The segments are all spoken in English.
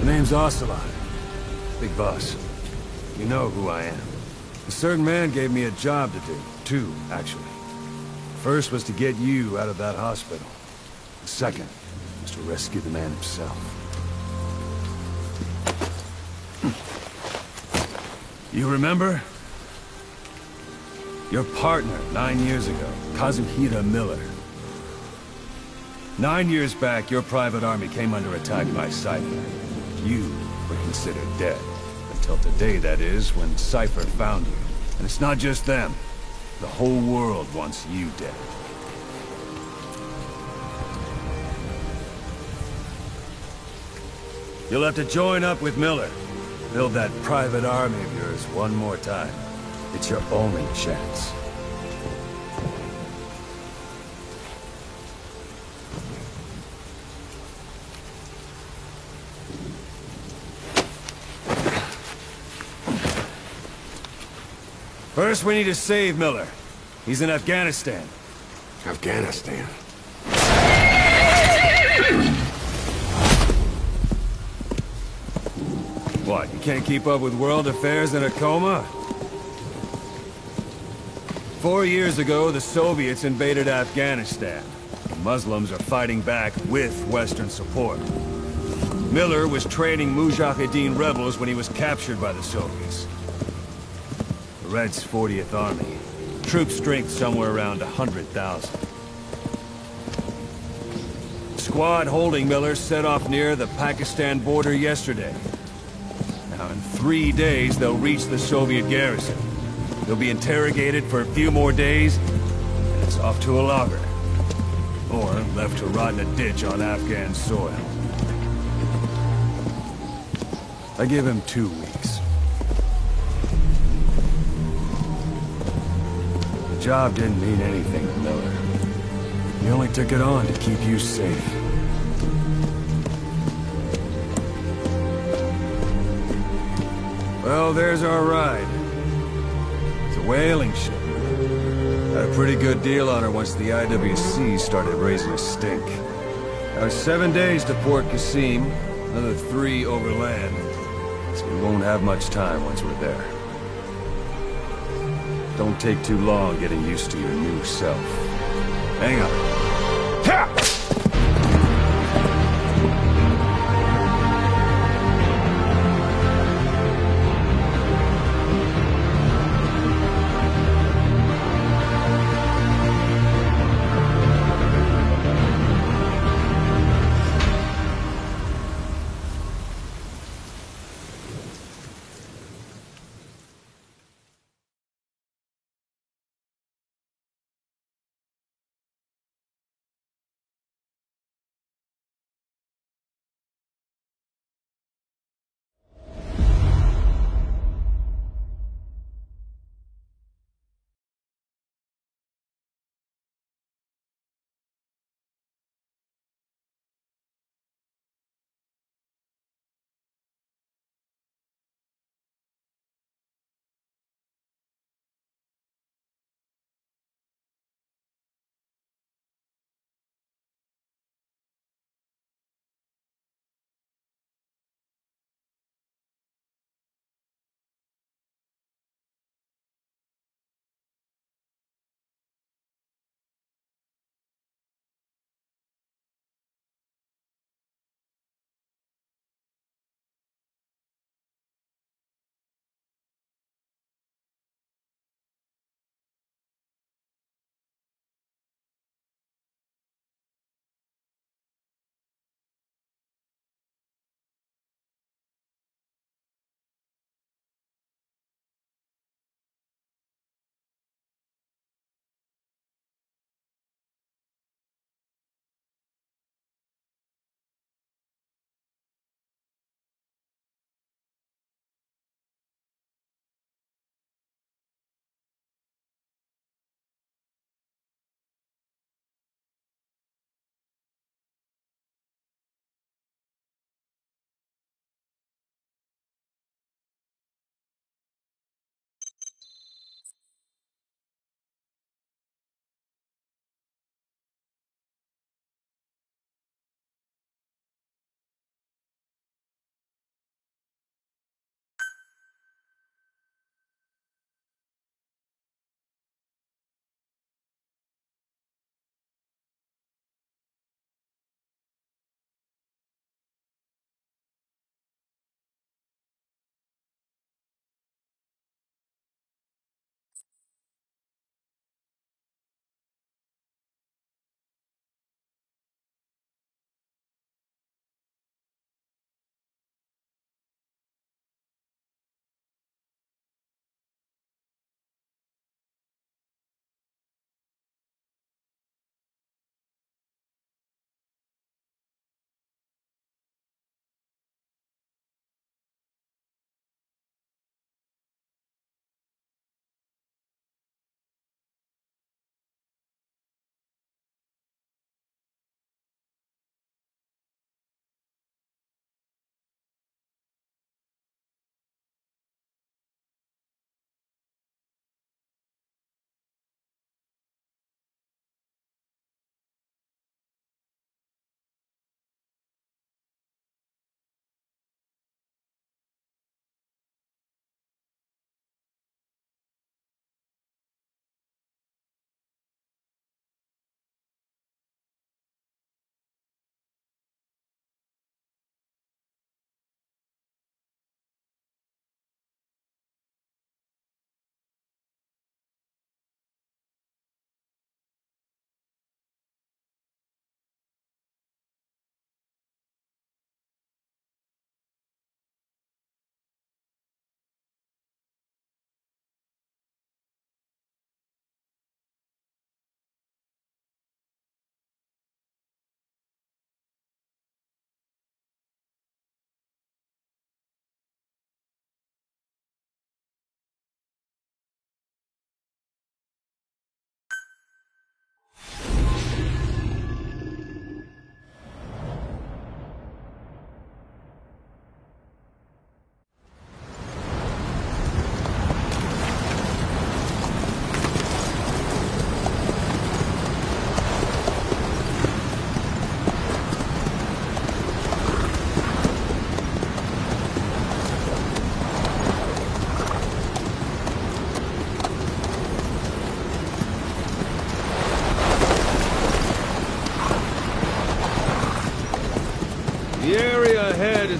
The name's Ocelot. Big boss. You know who I am. A certain man gave me a job to do. Two, actually. First was to get you out of that hospital. The second was to rescue the man himself. You remember? Your partner, 9 years ago, Kazuhira Miller. 9 years back, your private army came under attack by Cypher. You were considered dead. Until today, that is, when Cypher found you. And it's not just them. The whole world wants you dead. You'll have to join up with Miller. Build that private army of yours one more time. It's your only chance. First, we need to save Miller. He's in Afghanistan. Afghanistan? What, you can't keep up with world affairs in a coma? 4 years ago, the Soviets invaded Afghanistan. The Muslims are fighting back with Western support. Miller was training Mujahideen rebels when he was captured by the Soviets. The Reds' 40th Army. Troop strength somewhere around 100,000. Squad holding Miller set off near the Pakistan border yesterday. Now, in 3 days, they'll reach the Soviet garrison. They'll be interrogated for a few more days, and it's off to a lager. Or left to rot in a ditch on Afghan soil. I give him 2 weeks. The job didn't mean anything to Miller. He only took it on to keep you safe. Well, there's our ride. It's a whaling ship. Had a pretty good deal on her once the IWC started raising a stink. Now, 7 days to Port Qasim, another 3 overland. So we won't have much time once we're there. Don't take too long getting used to your new self. Hang on. Ha!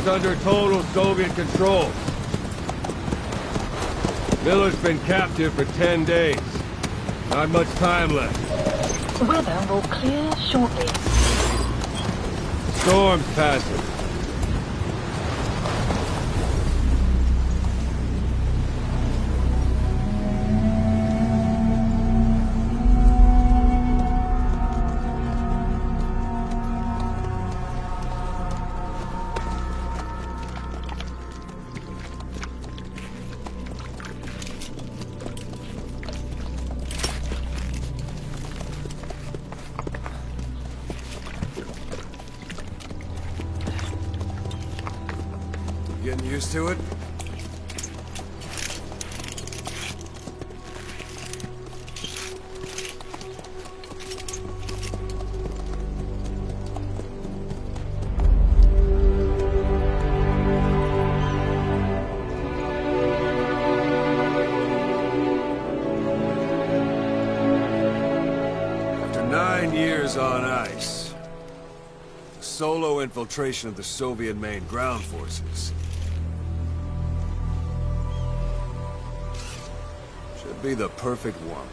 is under total Soviet control. Miller's been captive for 10 days. Not much time left. Weather will clear shortly. Storm's passing. Getting used to it? After 9 years on ice, solo infiltration of the Soviet main ground forces should be the perfect warm-up.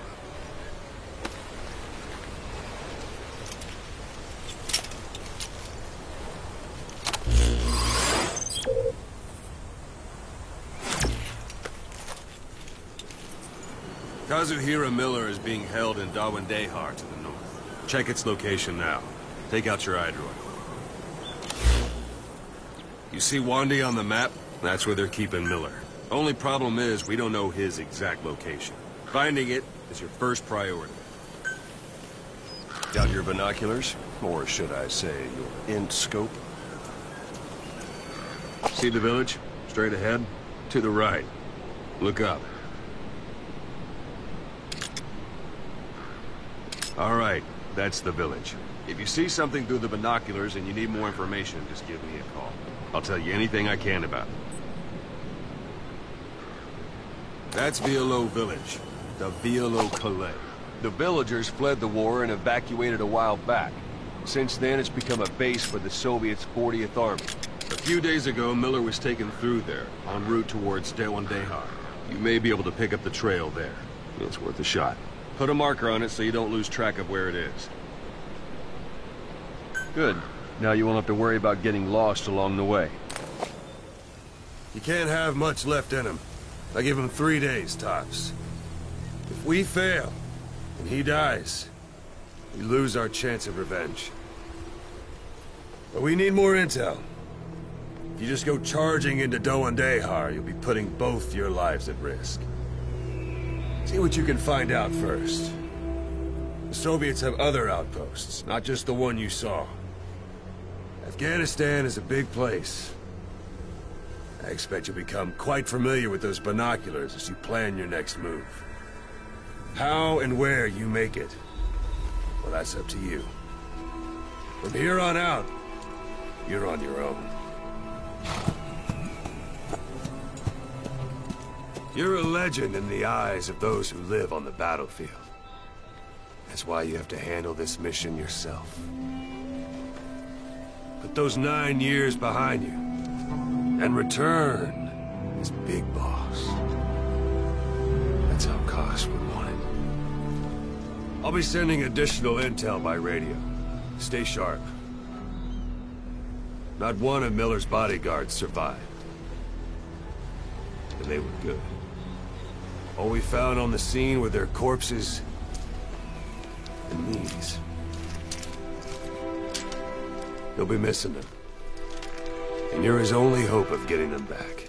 Kazuhira Miller is being held in Dawandehar to the north. Check its location now. Take out your iDroid. You see Wandi on the map? That's where they're keeping Miller. Only problem is, we don't know his exact location. Finding it is your first priority. Got your binoculars? Or should I say, your int scope? See the village? Straight ahead? To the right. Look up. All right, that's the village. If you see something through the binoculars and you need more information, just give me a call. I'll tell you anything I can about it. That's Violo Village, the Violo Calais. The villagers fled the war and evacuated a while back. Since then, it's become a base for the Soviets' 40th Army. A few days ago, Miller was taken through there, en route towards Dawandehar. You may be able to pick up the trail there. It's worth a shot. Put a marker on it so you don't lose track of where it is. Good. Now you won't have to worry about getting lost along the way. You can't have much left in him. I give him 3 days, tops. If we fail, and he dies, we lose our chance of revenge. But we need more intel. If you just go charging into Dawandehar, you'll be putting both your lives at risk. See what you can find out first. The Soviets have other outposts, not just the one you saw. Afghanistan is a big place. I expect you'll become quite familiar with those binoculars as you plan your next move. How and where you make it, well, that's up to you. From here on out, you're on your own. You're a legend in the eyes of those who live on the battlefield. That's why you have to handle this mission yourself. Put those 9 years behind you, and return as Big Boss. That's how Koss would want it. I'll be sending additional intel by radio. Stay sharp. Not one of Miller's bodyguards survived. And they were good. All we found on the scene were their corpses and knees. They'll be missing them. And you're his only hope of getting them back.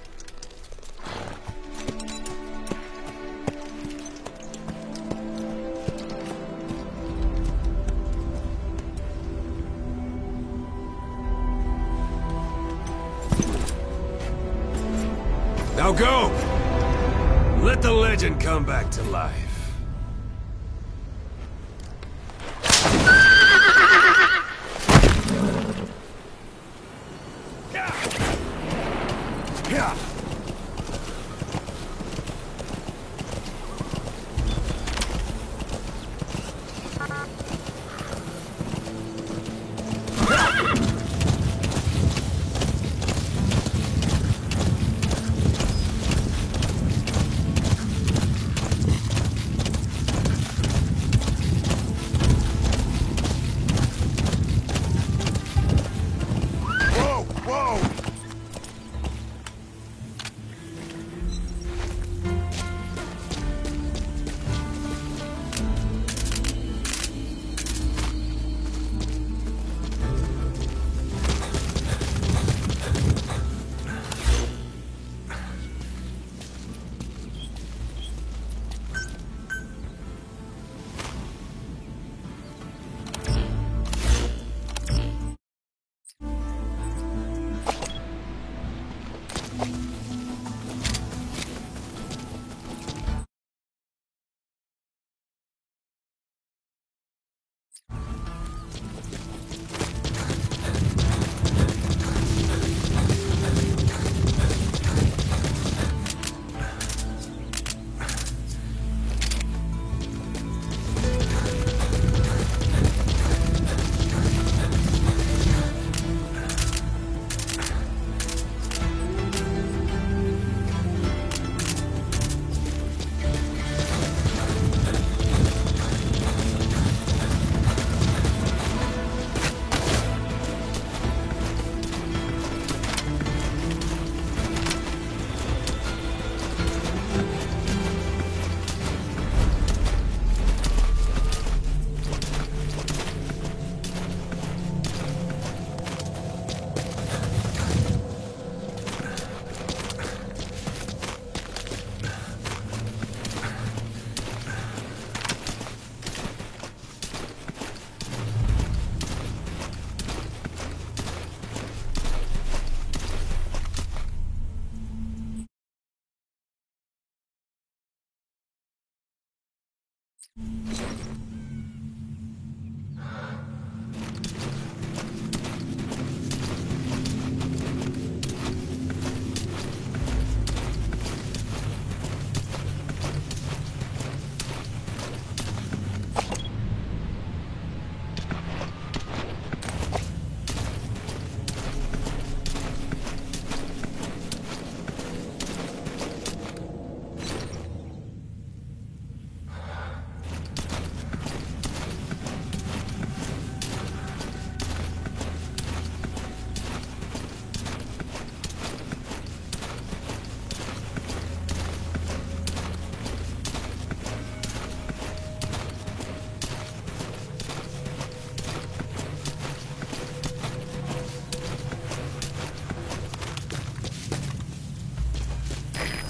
Now go! Let the legend come back to life.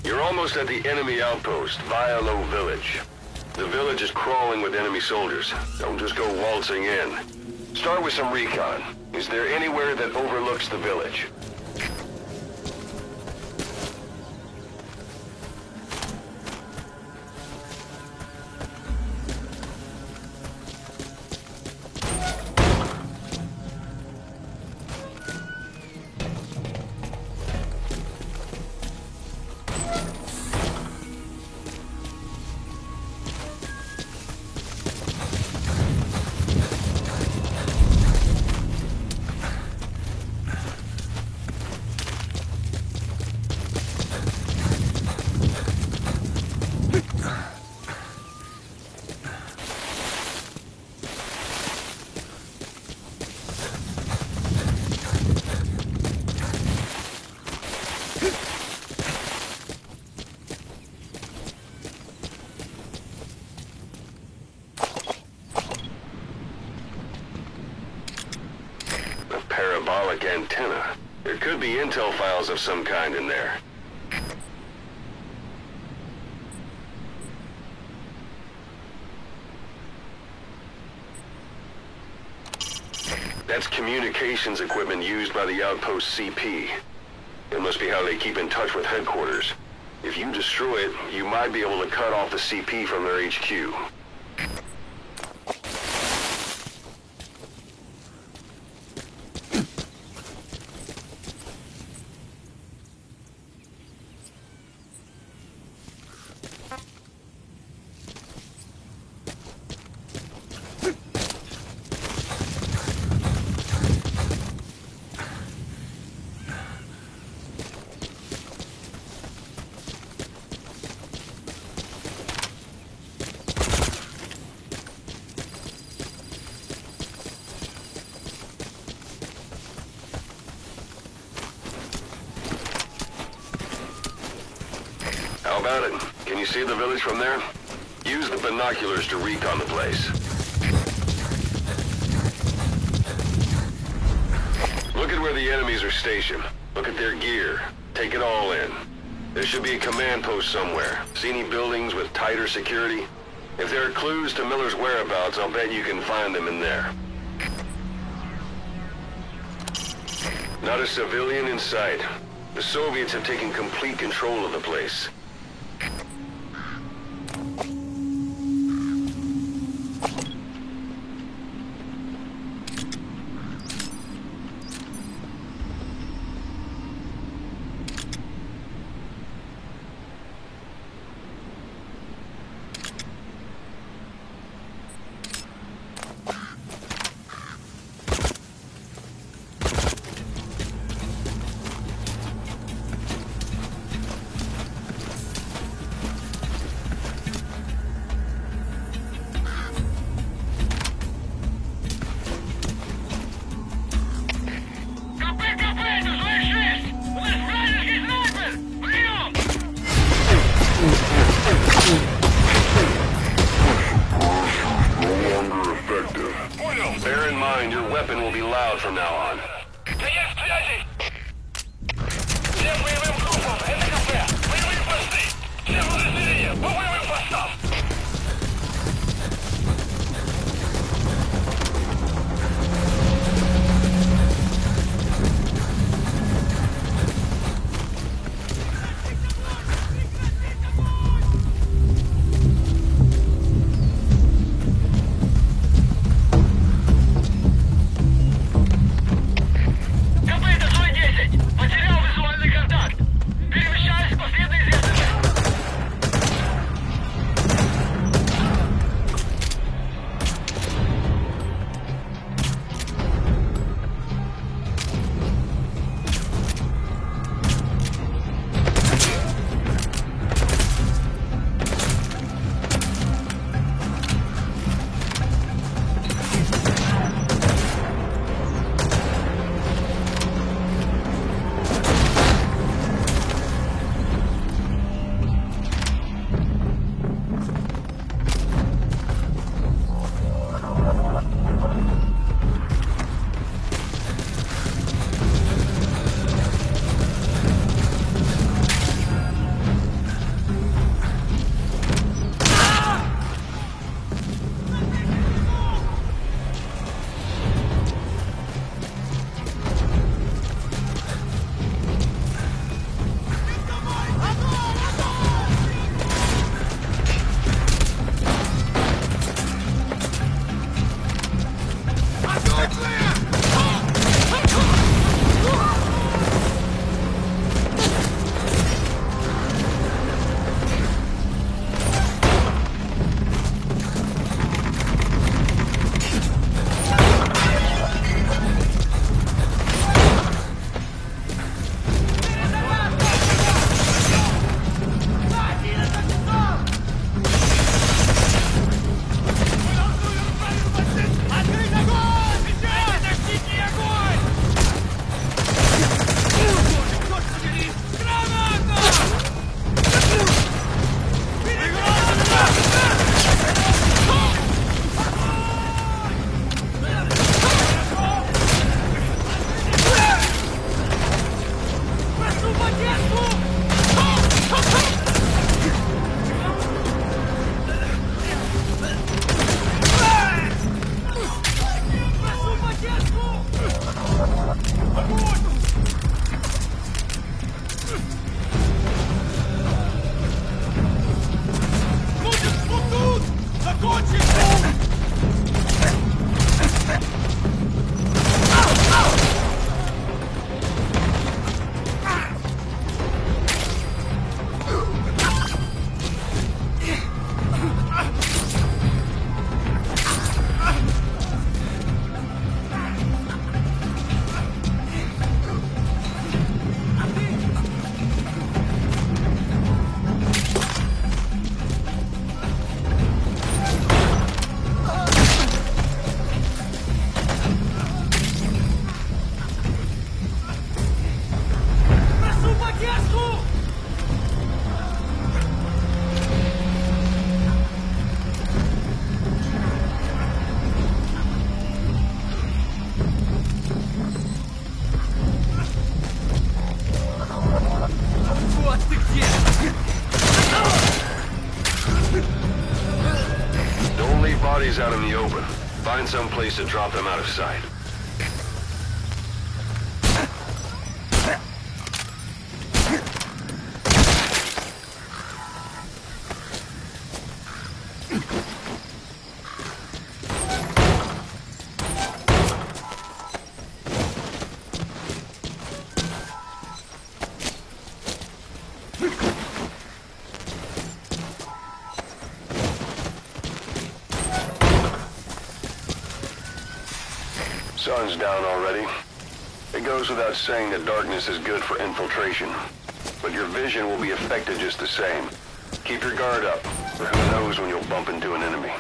You're almost at the enemy outpost, Vialo Village. The village is crawling with enemy soldiers. Don't just go waltzing in. Start with some recon. Is there anywhere that overlooks the village? Parabolic antenna. There could be intel files of some kind in there. That's communications equipment used by the outpost CP. It must be how they keep in touch with headquarters. If you destroy it, you might be able to cut off the CP from their HQ. How about it? Can you see the village from there? Use the binoculars to recon the place. Look at where the enemies are stationed. Look at their gear. Take it all in. There should be a command post somewhere. See any buildings with tighter security? If there are clues to Miller's whereabouts, I'll bet you can find them in there. Not a civilian in sight. The Soviets have taken complete control of the place. Don't leave bodies out in the open. Find some place to drop them out of sight. Sun's down already. It goes without saying that darkness is good for infiltration. But your vision will be affected just the same. Keep your guard up, or who knows when you'll bump into an enemy.